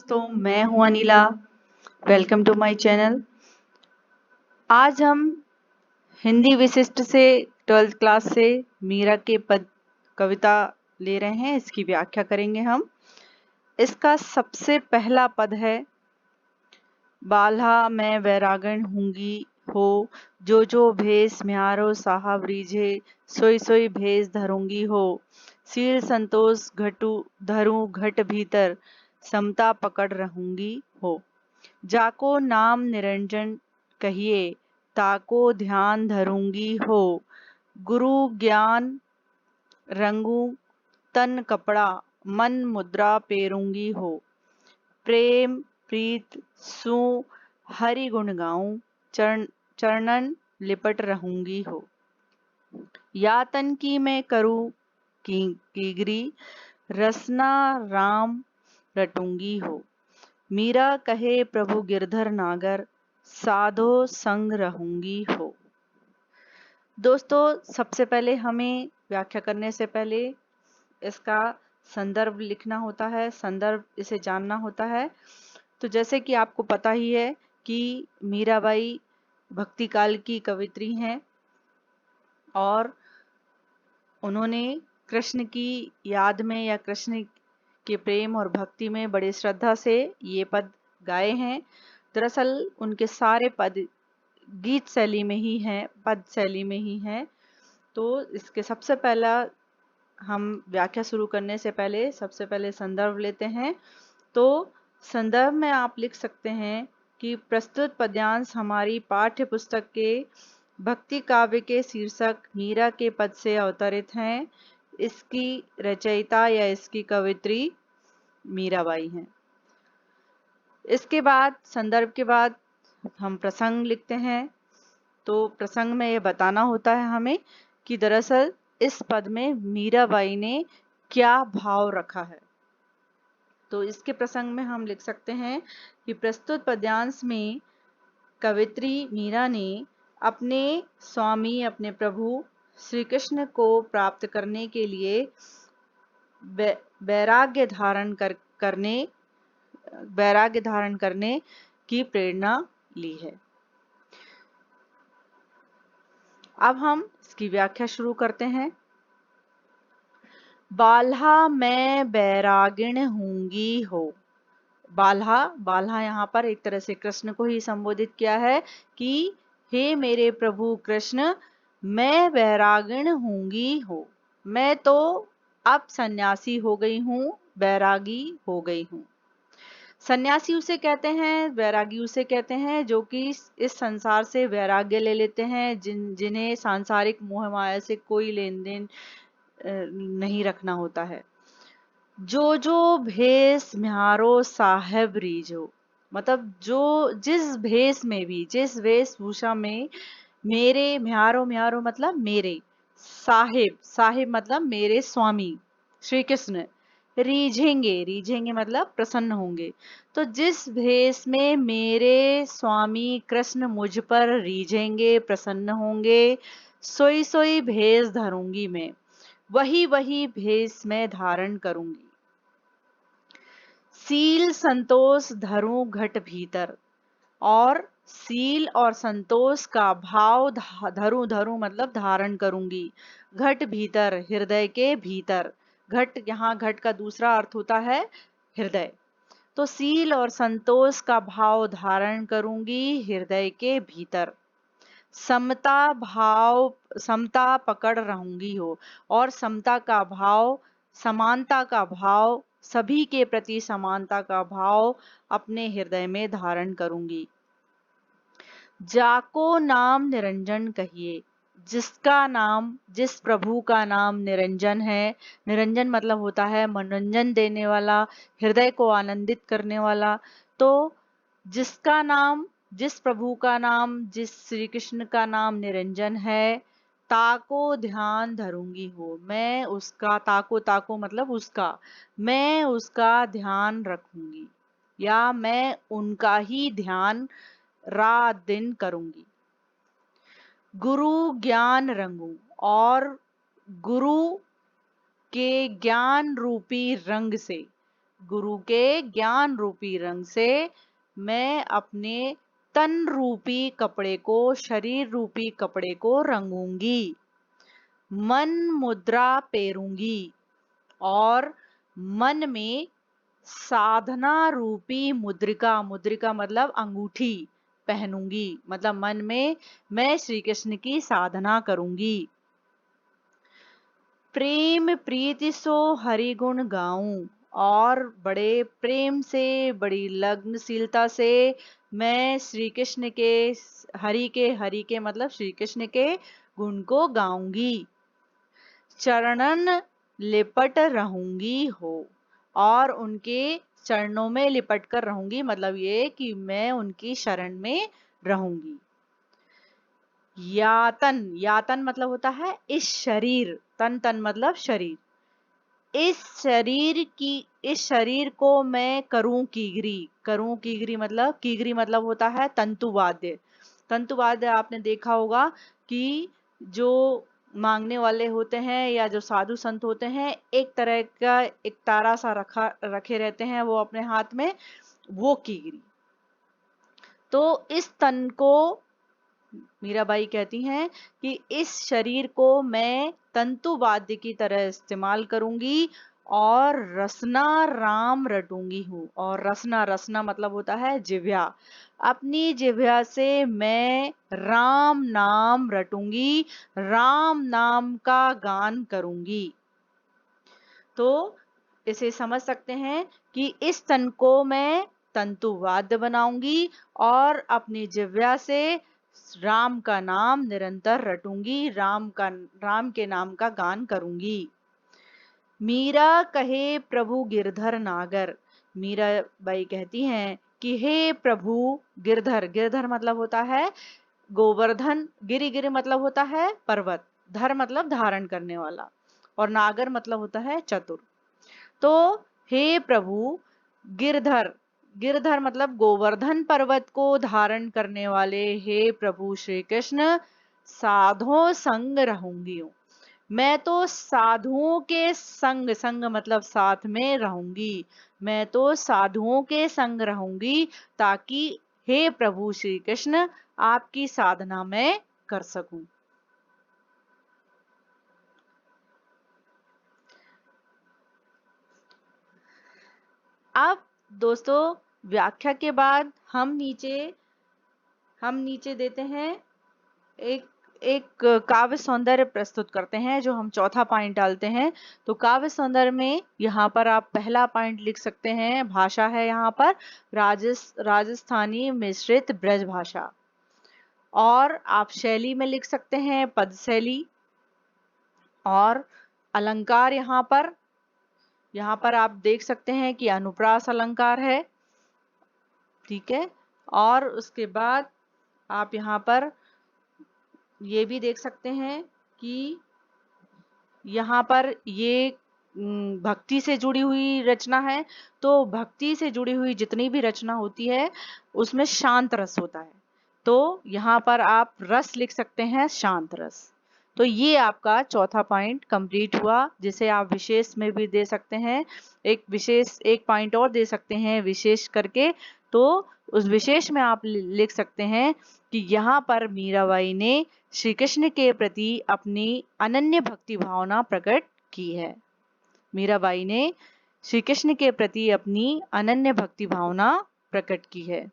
दोस्तों, मैं हूं Anila. Welcome to my channel. आज हम हिंदी विशिष्ट से 12th क्लास से मीरा के पद कविता ले रहे हैं। इसकी व्याख्या करेंगे हम। इसका सबसे पहला पद है, बाल्हा मैं बैरागन हूंगी हो, जो भेष म्यारो साहब रीझे, सोई सोई भेष धरूंगी हो। सील संतोष घटू धरूं घट भीतर, समता पकड़ रहूंगी हो। जाको नाम निरंजन कहिए, ताको ध्यान धरूंगी हो। गुरु ज्ञान रंगू तन कपड़ा, मन मुद्रा पेरूंगी हो। प्रेम प्रीत सु हरि गुण गाऊं, चरणन लिपट रहूंगी हो। यातन की मैं करूं कीगरी, रसना राम रटूंगी हो। मीरा कहे प्रभु गिरधर नागर, साधो संग रहूंगी हो। दोस्तों, सबसे पहले हमें व्याख्या करने से पहले इसका संदर्भ लिखना होता है, संदर्भ इसे जानना होता है। तो जैसे कि आपको पता ही है कि मीराबाई भक्ति काल की कवित्री हैं और उन्होंने कृष्ण की याद में या कृष्ण के प्रेम और भक्ति में बड़ी श्रद्धा से ये पद गाए हैं। दरअसल उनके सारे पद गीत शैली में ही हैं, पद शैली में ही हैं। तो इसके सबसे पहला हम व्याख्या शुरू करने से पहले सबसे पहले संदर्भ लेते हैं। तो संदर्भ में आप लिख सकते हैं कि प्रस्तुत पद्यांश हमारी पाठ्य पुस्तक के भक्ति काव्य के शीर्षक मीरा के पद से अवतरित हैं। इसकी रचयिता या इसकी कवित्री मीराबाई हैं। इसके बाद संदर्भ के बाद हम प्रसंग लिखते हैं। तो प्रसंग में यह बताना होता है हमें कि दरअसल इस पद में मीराबाई ने क्या भाव रखा है। तो इसके प्रसंग में हम लिख सकते हैं कि प्रस्तुत पद्यांश में कवित्री मीरा ने अपने स्वामी अपने प्रभु श्री कृष्ण को प्राप्त करने के लिए वैराग्य धारण करने की प्रेरणा ली है। अब हम इसकी व्याख्या शुरू करते हैं। बाल्हा मैं बैरागिण हूंगी हो। बाल्हा यहाँ पर एक तरह से कृष्ण को ही संबोधित किया है कि हे मेरे प्रभु कृष्ण, मैं बैरागिण हूंगी हो। मैं तो अब सन्यासी हो गई हूँ, बैरागी हो गई हूँ। सन्यासी उसे कहते हैं, वैरागी उसे कहते हैं जो कि इस संसार से वैराग्य ले लेते हैं, जिन्हें सांसारिक मोह माया से कोई लेन देन नहीं रखना होता है। जो भेष म्यारो साहेब रीझो, मतलब जिस भेष में भी, जिस वेशभूषा में मेरे म्यारो मतलब मेरे, साहिब मतलब मेरे स्वामी श्री कृष्ण रीझेंगे मतलब प्रसन्न होंगे। तो जिस भेष में मेरे स्वामी कृष्ण मुझ पर रीझेंगे, प्रसन्न होंगे, सोई सोई भेष धरूंगी मैं, वही भेष मैं धारण करूंगी। सील संतोष धरूं घट भीतर, और सील और संतोष का भाव धरूं मतलब धारण करूंगी, घट भीतर हृदय के भीतर। घट, यहाँ घट का दूसरा अर्थ होता है हृदय। तो सील और संतोष का भाव धारण करूंगी हृदय के भीतर। समता पकड़ रहूंगी हो, और समता का भाव, समानता का भाव, सभी के प्रति समानता का भाव अपने हृदय में धारण करूंगी। जाको नाम निरंजन कहिए, जिसका नाम, जिस प्रभु का नाम निरंजन है। निरंजन मतलब होता है मनोरंजन देने वाला, हृदय को आनंदित करने वाला। तो जिसका नाम, जिस प्रभु का नाम, जिस श्री कृष्ण का नाम निरंजन है, ताको ध्यान धरूंगी हो। मैं उसका, ताको मतलब उसका, मैं उसका ध्यान रखूंगी, या मैं उनका ही ध्यान रात दिन करूंगी। गुरु ज्ञान रंगू, और गुरु के ज्ञान रूपी रंग से गुरु के ज्ञान रूपी रंग से मैं अपने तन रूपी कपड़े को, शरीर रूपी कपड़े को रंगूंगी। मन मुद्रा पेरूंगी और मन में साधना रूपी मुद्रिका, मुद्रिका मतलब अंगूठी पहनूंगी। मतलब मन में मैं श्री कृष्ण की साधना करूंगी। प्रेम प्रीति सो हरि गुण गाऊं और बड़े प्रेम से, बड़ी लग्नशीलता से मैं श्री कृष्ण के, हरि के मतलब श्री कृष्ण के गुण को गाऊंगी। चरणन लिपट रहूंगी हो और उनके चरणों में लिपट कर रहूंगी। मतलब ये कि मैं उनकी शरण में रहूंगी। यातन, यातन मतलब होता है इस शरीर, तन तन मतलब शरीर। इस शरीर को मैं करूं कीगरी। करूं कीगरी मतलब होता है तंतुवाद्य। तंतुवाद्य आपने देखा होगा कि जो मांगने वाले होते हैं या जो साधु संत होते हैं, एक तरह का एक तारा सा रखे रहते हैं वो अपने हाथ में, वो कीगरी। तो इस तन को, मीराबाई कहती हैं कि इस शरीर को मैं तंतु वाद्य की तरह इस्तेमाल करूंगी और रसना राम रटूंगी हूँ। और रसना, रसना मतलब होता है जिह्वा। अपनी जिह्वा से मैं राम नाम रटूंगी, राम नाम का गान करूंगी। तो इसे समझ सकते हैं कि इस तन को मैं तंतुवाद्य बनाऊंगी और अपनी जिह्वा से राम का नाम निरंतर रटूंगी, राम के नाम का गान करूंगी। मीरा कहे प्रभु गिरधर नागर। मीरा बाई कहती हैं कि हे प्रभु गिरधर, गिरधर मतलब होता है गोवर्धन, गिरि गिरि मतलब होता है पर्वत, धर मतलब धारण करने वाला, और नागर मतलब होता है चतुर। तो हे प्रभु गिरधर, गिरधर मतलब गोवर्धन पर्वत को धारण करने वाले हे प्रभु श्री कृष्ण, साधो संग रहूंगी हूँ। मैं तो साधुओं के संग, संग मतलब साथ में रहूंगी। मैं तो साधुओं के संग रहूंगी ताकि हे प्रभु श्री कृष्ण आपकी साधना मैं कर सकूं। अब दोस्तों व्याख्या के बाद हम नीचे देते हैं एक एक काव्य सौंदर्य प्रस्तुत करते हैं, जो हम चौथा पॉइंट डालते हैं। तो काव्य सौंदर्य में यहाँ पर आप पहला पॉइंट लिख सकते हैं, भाषा है यहाँ पर राजस्थानी मिश्रित ब्रज भाषा। और आप शैली में लिख सकते हैं पद शैली। और अलंकार यहाँ पर आप देख सकते हैं कि अनुप्रास अलंकार है, ठीक है। और उसके बाद आप यहाँ पर ये भी देख सकते हैं कि यहाँ पर ये भक्ति से जुड़ी हुई रचना है। तो भक्ति से जुड़ी हुई जितनी भी रचना होती है उसमें शांत रस होता है। तो यहाँ पर आप रस लिख सकते हैं, शांत रस। तो ये आपका चौथा पॉइंट कंप्लीट हुआ, जिसे आप विशेष में भी दे सकते हैं। एक पॉइंट और दे सकते हैं विशेष करके। तो उस विशेष में आप लिख सकते हैं कि यहाँ पर मीराबाई ने श्री कृष्ण के प्रति अपनी अनन्य भक्ति भावना प्रकट की है। मीराबाई ने श्री कृष्ण के प्रति अपनी अनन्य भक्ति भावना प्रकट की है।